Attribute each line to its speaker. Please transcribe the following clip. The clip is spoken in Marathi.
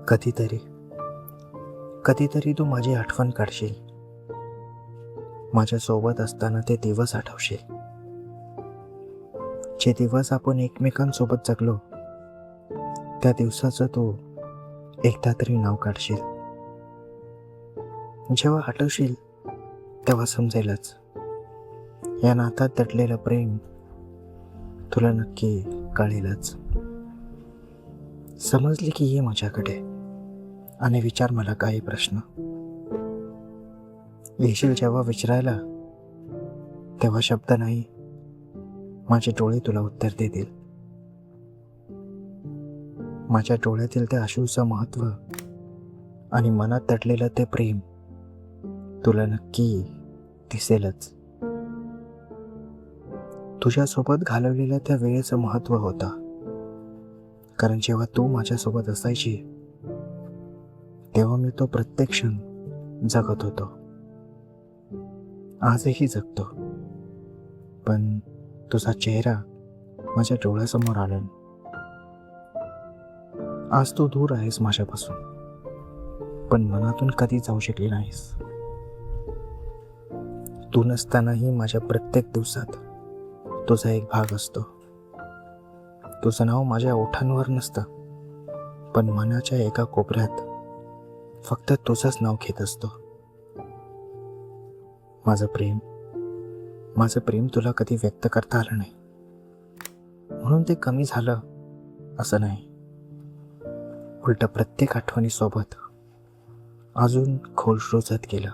Speaker 1: कधीतरी कधीतरी तू माझी आठवण काढशील. माझ्यासोबत असताना ते दिवस आठवशील, जे दिवस आपण एकमेकांसोबत जगलो. त्या दिवसाचं तू एकदा तरी नाव काढशील. जेव्हा आठवशील तेव्हा समजेलच, या नात्यात दडलेलं प्रेम तुला नक्की कळेलच. समजली की ये माझ्याकडे आणि विचार मला काही प्रश्न. येशील जेव्हा विचारायला, तेव्हा शब्द नाही, माझे डोळे तुला उत्तर देतील. माझ्या डोळ्यातील त्या अश्रूचं महत्व आणि मनात दडलेलं ते प्रेम तुला नक्की दिसेलच. तुझ्यासोबत घालवलेल्या त्या वेळेचं महत्व होता, कारण जेव्हा तू माझ्यासोबत असायची तेव्हा मी तो प्रत्येक क्षण जगत होतो. आजही जगतो, पण तुझा चेहरा माझ्या डोळ्यासमोर आला. आज तू दूर आहेस माझ्यापासून, पण मनातून कधी जाऊ शकली नाहीस. तू नसतानाही माझ्या प्रत्येक दिवसात तुझा एक भाग असतो. तुझं नाव माझ्या ओठांवर नसतं, पण मनाच्या एका कोपऱ्यात फक्त तुझंच नाव घेत असतो. माझं प्रेम तुला कधी व्यक्त करता आलं नाही, म्हणून ते कमी झालं असं नाही. उलट प्रत्येक आठवणीसोबत अजून खोल रुजत गेलं.